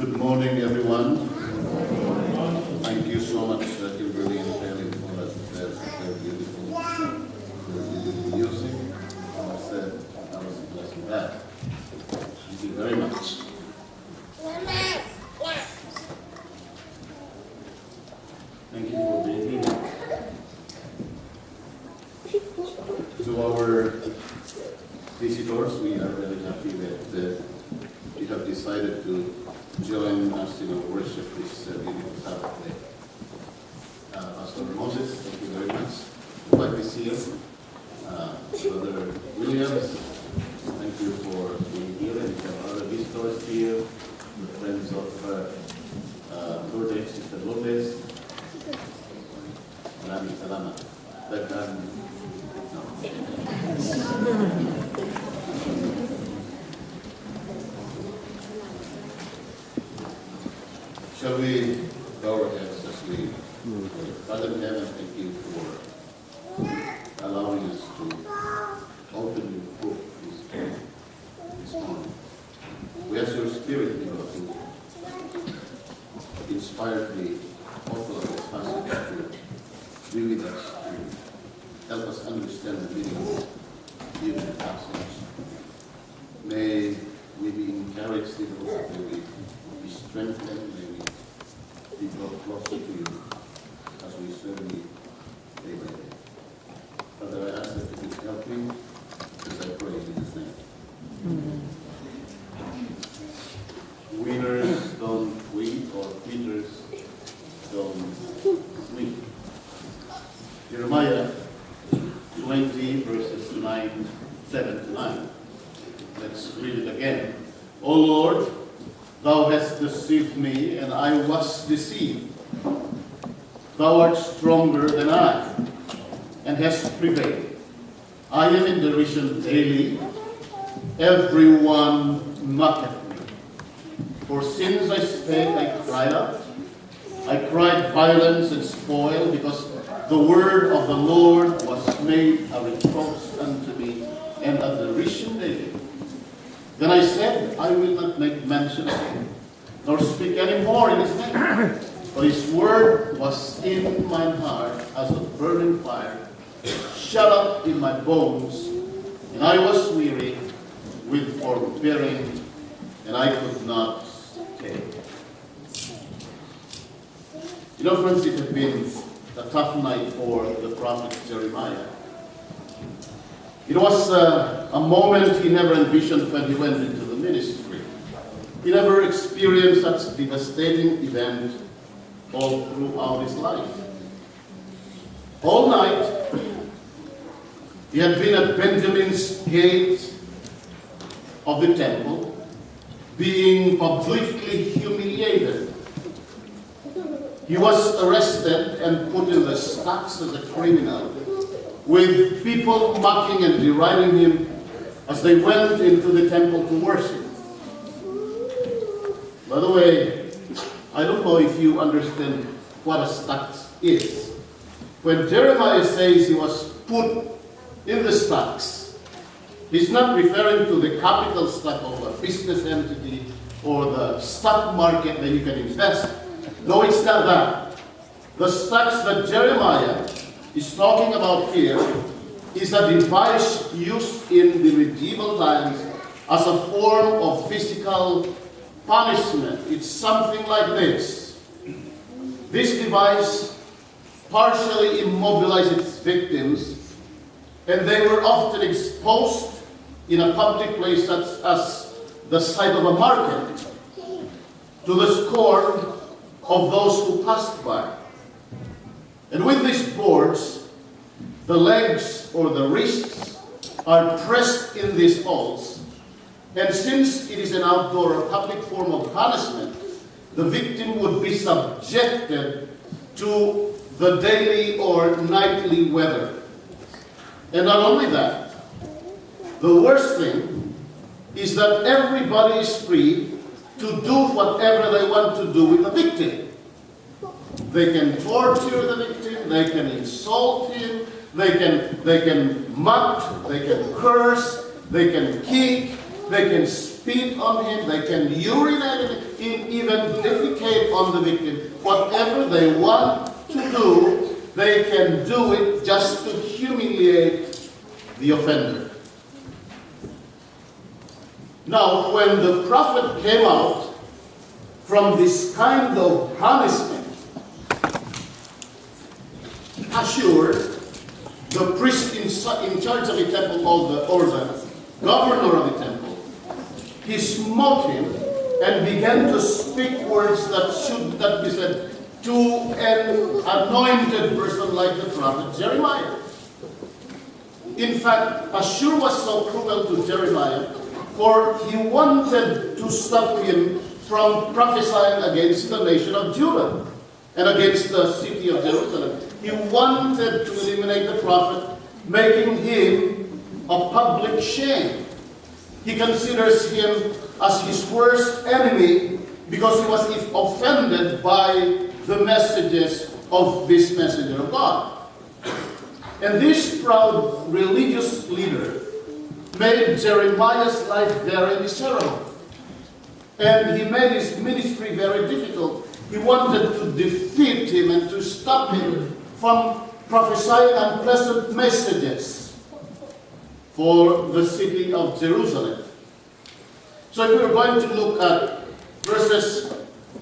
Good morning, everyone. Thank you so much, Kimberly and Kelly, for that beautiful music. I was blessed with that. Thank you very much. Thank you for being here. To our visitors, we are really happy that you have decided to join us in our worship this beautiful Saturday. Pastor Moses, thank you very much. Glad to see you. Brother Williams, thank you for being here, and we have other visitors here, the friends of Lourdes, Sister Lourdes. Maraming salamat. Shall we bow our heads as we Father in heaven, thank you for allowing us to open your book this morning. We ask your Spirit, Lord, to inspire the author of this passage to be with us, to help us understand the meaning of the passage. May we be encouraged in the Lord, may we be strengthened, may we be brought closer to you as we serve you day by day. Father, I ask that you please help me as I pray in His name. Winners don't quit, or quitters don't sleep. Jeremiah 20, verses 7 to 9. Let's read it again. O Lord, thou hast deceived me, and I was deceived. Thou art stronger than I, and hast prevailed. I am in derision daily. Everyone mocketh me. For since I spake, I cried out. I cried violence and spoil, because the word of the Lord was made a reproach unto me, and a derision daily. Then I said, I will not make mention of him, nor speak any more in his name. For his word was in mine heart as a burning fire, shut up in my bones, and I was weary with forbearing, and I could not stay. You know, friends, it had been a tough night for the prophet Jeremiah. It was a moment he never envisioned when he went into the ministry. He never experienced such devastating event all throughout his life. All night, he had been at Benjamin's gate of the temple, being publicly humiliated. He was arrested and put in the stocks as a criminal, with people mocking and deriding him as they went into the temple to worship. By the way, I don't know if you understand what a stocks is. When Jeremiah says he was put in the stocks, he's not referring to the capital stock of a business entity or the stock market that you can invest. No, it's not that. The stocks that Jeremiah is talking about here is a device used in the medieval times as a form of physical punishment. It's something like this. This device partially immobilized its victims, and they were often exposed in a public place such as the site of a market to the scorn of those who passed by. And with these boards, the legs or the wrists are pressed in these holes. And since it is an outdoor or public form of punishment, the victim would be subjected to the daily or nightly weather. And not only that, the worst thing is that everybody is free to do whatever they want to do with the victim. They can torture the victim, they can insult him, they can mock, they can curse, they can kick, they can spit on him, they can urinate in, even defecate on the victim. Whatever they want to do, they can do it just to humiliate the offender. Now, when the prophet came out from this kind of punishment, Pashur, the priest in charge of the temple, or the governor of the temple, he smote him and began to speak words that should not be said to an anointed person like the prophet Jeremiah. In fact, Pashur was so cruel to Jeremiah, for he wanted to stop him from prophesying against the nation of Judah and against the city of Jerusalem. He wanted to eliminate the prophet, making him a public shame. He considers him as his worst enemy because he was offended by the messages of this messenger of God. And this proud religious leader made Jeremiah's life very miserable. And he made his ministry very difficult. He wanted to defeat him and to stop him from prophesying unpleasant messages for the city of Jerusalem. So if we're going to look at verses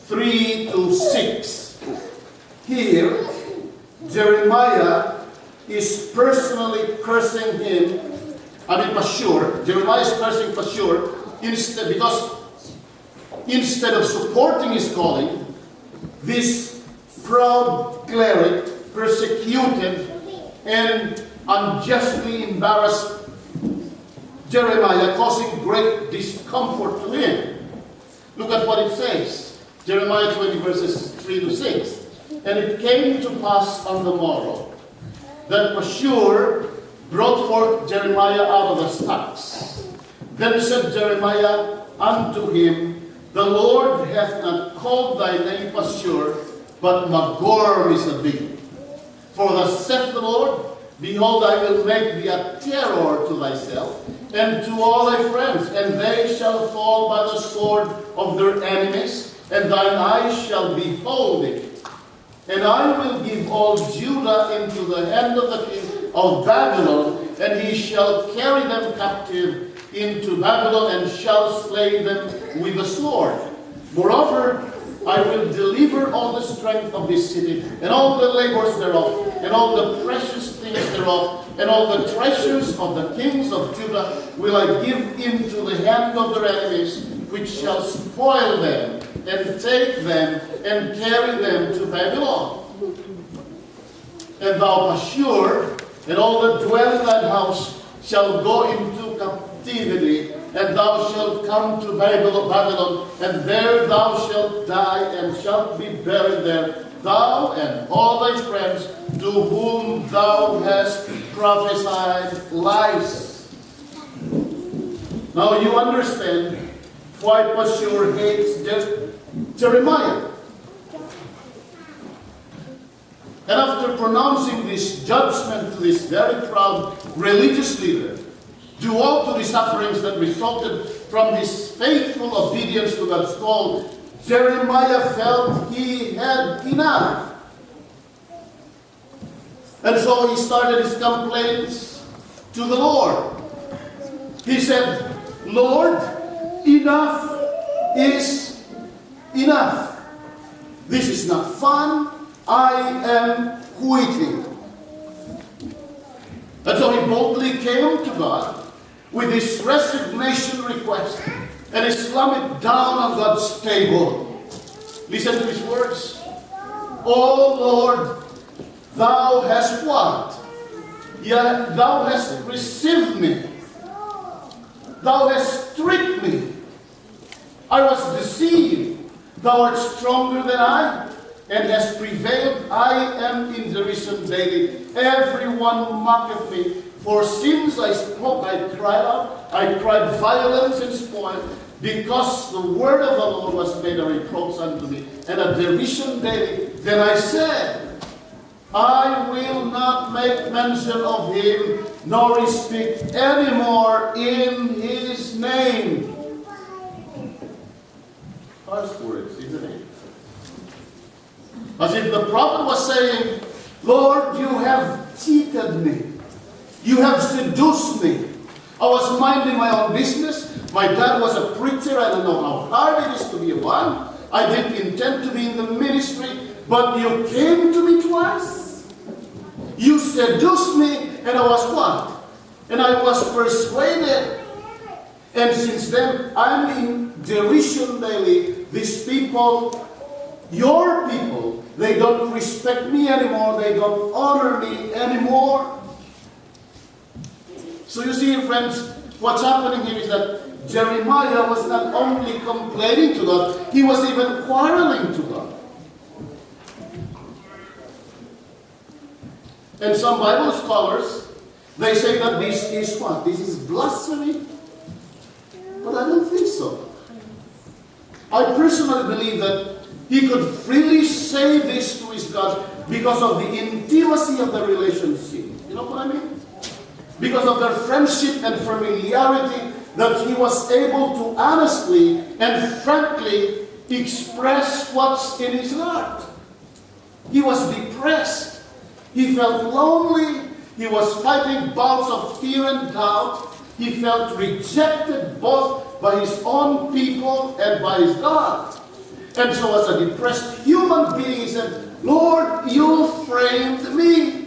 3 to 6, here Jeremiah is personally cursing him, Pashur. Jeremiah is cursing Pashur because instead of supporting his calling, this proud cleric persecuted and unjustly embarrassed Jeremiah, causing great discomfort to him. Look at what it says. Jeremiah 20 verses 3 to 6. And it came to pass on the morrow that Pashur brought forth Jeremiah out of the stocks. Then said Jeremiah unto him, The Lord hath not called thy name Pashur, but Magor-Mizabim. For thus saith the Lord, Behold, I will make thee a terror to thyself, and to all thy friends, and they shall fall by the sword of their enemies, and thine eyes shall behold it. And I will give all Judah into the hand of the king of Babylon, and he shall carry them captive into Babylon, and shall slay them with the sword. Moreover, I will deliver all the strength of this city, and all the labors thereof, and all the precious things thereof, and all the treasures of the kings of Judah will I give into the hand of their enemies, which shall spoil them, and take them, and carry them to Babylon. And thou, Pashur, and all that dwell in thine house, shall go into captivity, and thou shalt come to Babylon, and there thou shalt die, and shalt be buried there, thou and all thy friends, to whom thou hast prophesied lies. Now you understand why Pashur hates Jeremiah. And after pronouncing this judgment to this very proud religious leader, due all to the sufferings that resulted from his faithful obedience to God's call, Jeremiah felt he had enough. And so he started his complaints to the Lord. He said, Lord, enough is enough. This is not fun. I am quitting. And so he boldly came to God with his resignation request, and he slammed it down on God's table. Listen to his words. Oh Lord, thou hast what? Yet thou hast received me. Thou hast tricked me. I was deceived. Thou art stronger than I, and hast prevailed. I am in derision daily. Everyone mocketh me. For since I spoke, I cried out. I cried violence and spoil, because the word of the Lord was made a reproach unto me, and a derision daily. Then I said, I will not make mention of him, nor speak any more in his name. Harsh words, isn't it? As if the prophet was saying, Lord, you have cheated me. You have seduced me. I was minding my own business. My dad was a preacher. I don't know how hard it is to be one. I didn't intend to be in the ministry, but you came to me twice. You seduced me, and I was what? And I was persuaded. And since then, I'm in derision daily. These people, your people, they don't respect me anymore. They don't honor me anymore. So you see, friends, what's happening here is that Jeremiah was not only complaining to God, he was even quarreling to God. And some Bible scholars, they say that this is what? This is blasphemy. But I don't think so. I personally believe that he could freely say this to his God because of the intimacy of the relationship. You know what I mean? Because of their friendship and familiarity, that he was able to honestly and frankly express what's in his heart. He was depressed. He felt lonely. He was fighting bouts of fear and doubt. He felt rejected both by his own people and by his God. And so as a depressed human being, he said, Lord, you framed me.